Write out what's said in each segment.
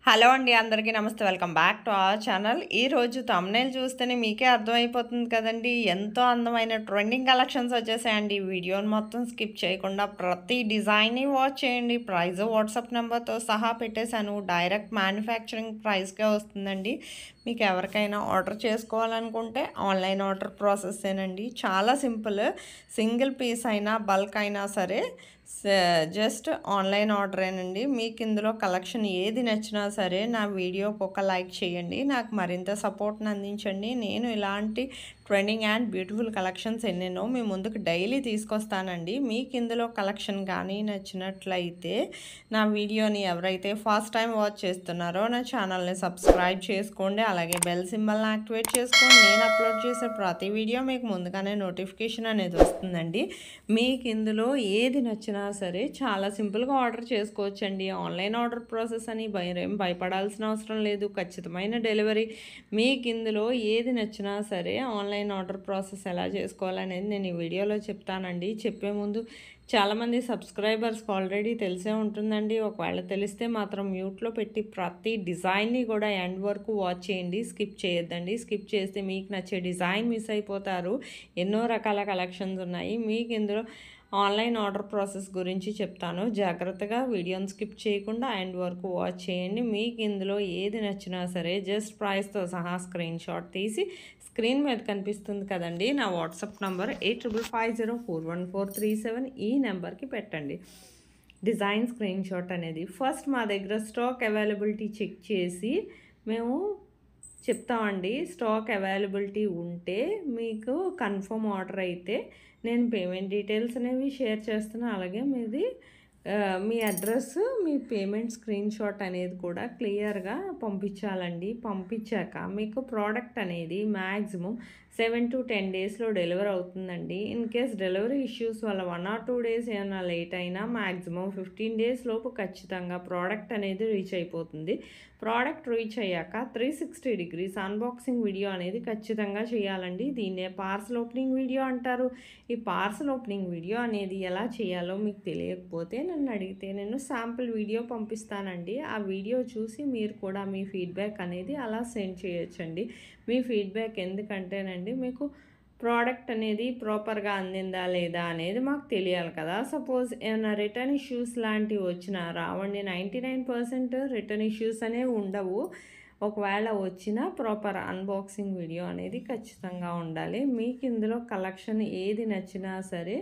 Hello అండి అందరికీ నమస్తే welcome back to our channel. ఈరోజు థంబ్‌నెయిల్ చూస్తేనే మీకే అర్థమైపోతుంది కదండి, ఎంతో అందమైన ట్రెండింగ్ కలెక్షన్స్ వచ్చేసాయండి. వీడియోని మొత్తం స్కిప్ చేయకుండా ప్రతి డిజైన్ని వాచ్ చేయండి. ప్రైస్ వాట్సాప్ నెంబర్తో సహా పెట్టేశాను. డైరెక్ట్ మ్యానుఫ్యాక్చరింగ్ ప్రైస్కే వస్తుందండి. మీకు ఎవరికైనా ఆర్డర్ చేసుకోవాలనుకుంటే ఆన్లైన్ ఆర్డర్ ప్రాసెస్సేనండి. చాలా సింపుల్. సింగిల్ పీస్ అయినా బల్క్ అయినా సరే జస్ట్ ఆన్లైన్ ఆర్డరేనండి. మీకు ఇందులో కలెక్షన్ ఏది నచ్చినా సరే నా వీడియోకి ఒక లైక్ చేయండి, నాకు మరింత సపోర్ట్ని అందించండి. నేను ఇలాంటి ట్రెండింగ్ అండ్ బ్యూటిఫుల్ కలెక్షన్స్ ఎన్నెన్నో మీ ముందుకు డైలీ తీసుకొస్తానండి. మీకు ఇందులో కలెక్షన్ కానీ నచ్చినట్లయితే నా వీడియోని ఎవరైతే ఫస్ట్ టైం వాచ్ చేస్తున్నారో నా ఛానల్ని సబ్స్క్రైబ్ చేసుకోండి, అలాగే బెల్ సింబల్ని యాక్టివేట్ చేసుకోండి. నేను అప్లోడ్ చేసే ప్రతి వీడియో మీకు ముందుగానే నోటిఫికేషన్ అనేది వస్తుందండి. మీకు ఇందులో ఏది నచ్చినా సరే చాలా సింపుల్గా ఆర్డర్ చేసుకోవచ్చండి. ఆన్లైన్ ఆర్డర్ ప్రాసెస్ అని భయపడాల్సిన అవసరం లేదు. ఖచ్చితమైన డెలివరీ. మీకు ఇందులో ఏది నచ్చినా సరే ఆన్లైన్ ఆర్డర్ ప్రాసెస్ ఎలా చేసుకోవాలనేది నేను ఈ వీడియోలో చెప్తానండి. చెప్పే ముందు చాలామంది సబ్స్క్రైబర్స్కి ఆల్రెడీ తెలిసే ఉంటుందండి. ఒకవేళ తెలిస్తే మాత్రం మ్యూట్లో పెట్టి ప్రతి డిజైన్ని కూడా ఎండ్ వరకు వాచ్ చేయండి, స్కిప్ చేయొద్దండి. స్కిప్ చేస్తే మీకు నచ్చే డిజైన్ మిస్ అయిపోతారు. ఎన్నో రకాల కలెక్షన్స్ ఉన్నాయి. మీకు ఇందులో ఆన్లైన్ ఆర్డర్ ప్రాసెస్ గురించి చెప్తాను. జాగ్రత్తగా వీడియోని స్కిప్ చేయకుండా ఎండ్ వరకు వాచ్ చేయండి. మీకు ఇందులో ఏది నచ్చినా సరే జస్ట్ ప్రైస్తో సహా స్క్రీన్ షాట్ తీసి స్క్రీన్ మీద కనిపిస్తుంది కదండి నా వాట్సాప్ నంబర్ 8550414437 ఈ నెంబర్కి పెట్టండి డిజైన్ స్క్రీన్ షాట్ అనేది. ఫస్ట్ మా దగ్గర స్టాక్ అవైలబిలిటీ చెక్ చేసి మేము చెప్తామండి. స్టాక్ అవైలబిలిటీ ఉంటే మీకు కన్ఫర్మ్ ఆర్డర్ అయితే నేను పేమెంట్ డీటెయిల్స్ అనేవి షేర్ చేస్తున్నాను. అలాగే మీ అడ్రస్, మీ పేమెంట్ స్క్రీన్ షాట్ అనేది కూడా క్లియర్గా పంపించాలండి. పంపించాక మీకు ప్రోడక్ట్ అనేది మ్యాక్సిమం 7 to 10 డేస్లో డెలివర్ అవుతుందండి. ఇన్ కేస్ డెలివరీ ఇష్యూస్ వల్ల 1 or 2 డేస్ ఏమైనా లేట్ అయినా మ్యాక్సిమం 15 డేస్ లోపు ఖచ్చితంగా ప్రోడక్ట్ అనేది రీచ్ అయిపోతుంది. ప్రోడక్ట్ రీచ్ అయ్యాక 360 degrees అన్బాక్సింగ్ వీడియో అనేది ఖచ్చితంగా చేయాలండి. దీన్నే పార్సల్ ఓపెనింగ్ వీడియో అంటారు. ఈ పార్సల్ ఓపెనింగ్ వీడియో అనేది ఎలా చేయాలో మీకు తెలియకపోతే నన్ను అడిగితే నేను శాంపుల్ వీడియో పంపిస్తానండి. ఆ వీడియో చూసి మీరు కూడా మీ ఫీడ్బ్యాక్ అనేది అలా సెండ్ చేయొచ్చండి. మీ ఫీడ్బ్యాక్ ఎందుకంటేనండి మీకు ప్రోడక్ట్ అనేది ప్రాపర్గా అందిందా లేదా అనేది మాకు తెలియాలి కదా. సపోజ్ ఏమైనా రిటర్న్ ఇష్యూస్ లాంటివి వచ్చినా రావండి. 99% రిటర్న్ ఇష్యూస్ అనేవి ఉండవు. ఒకవేళ వచ్చిన ప్రాపర్ అన్బాక్సింగ్ వీడియో అనేది ఖచ్చితంగా ఉండాలి. మీకు ఇందులో కలెక్షన్ ఏది నచ్చినా సరే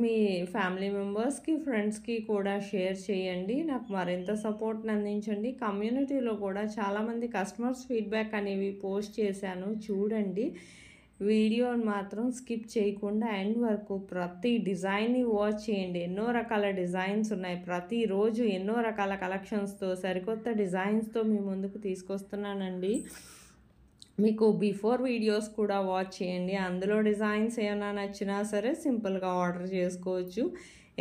మీ ఫ్యామిలీ మెంబర్స్కి, ఫ్రెండ్స్కి కూడా షేర్ చేయండి. నాకు మరింత సపోర్ట్ని అందించండి. కమ్యూనిటీలో కూడా చాలామంది కస్టమర్స్ ఫీడ్బ్యాక్ అనేవి పోస్ట్ చేశాను, చూడండి. వీడియోని మాత్రం స్కిప్ చేయకుండా ఎండ్ వరకు ప్రతి డిజైన్ని వాచ్ చేయండి. ఎన్నో రకాల డిజైన్స్ ఉన్నాయి. ప్రతిరోజు ఎన్నో రకాల కలెక్షన్స్తో సరికొత్త డిజైన్స్తో మీ ముందుకు తీసుకొస్తున్నానండి. మీకు బిఫోర్ వీడియోస్ కూడా వాచ్ చేయండి. అందులో డిజైన్స్ ఏమైనా నచ్చినా సరే సింపుల్గా ఆర్డర్ చేసుకోవచ్చు.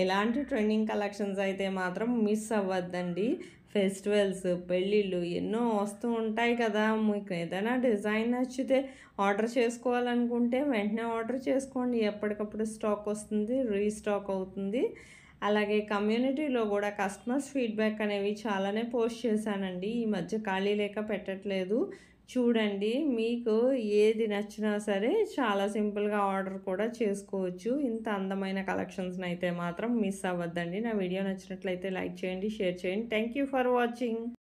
ఎలాంటి ట్రెండింగ్ కలెక్షన్స్ అయితే మాత్రం మిస్ అవ్వద్దండి. ఫెస్టివల్స్, పెళ్ళిళ్ళు ఎన్నో వస్తూ ఉంటాయి కదా. మీకు ఏదైనా డిజైన్ నచ్చితే ఆర్డర్ చేసుకోవాలనుకుంటే వెంటనే ఆర్డర్ చేసుకోండి. ఎప్పటికప్పుడు స్టాక్ వస్తుంది, రీస్టాక్ అవుతుంది. అలాగే కమ్యూనిటీలో కూడా కస్టమర్స్ ఫీడ్బ్యాక్ అనేవి చాలానే పోస్ట్ చేశానండి. ఈ మధ్య ఖాళీ లేక పెట్టట్లేదు. చూడండి, మీకు ఏది నచ్చినా సరే చాలా సింపుల్గా ఆర్డర్ కూడా చేసుకోవచ్చు. ఇంత అందమైన కలెక్షన్స్ని అయితే మాత్రం మిస్ అవ్వద్దండి. నా వీడియో నచ్చినట్లయితే లైక్ చేయండి, షేర్ చేయండి. Thank you for watching.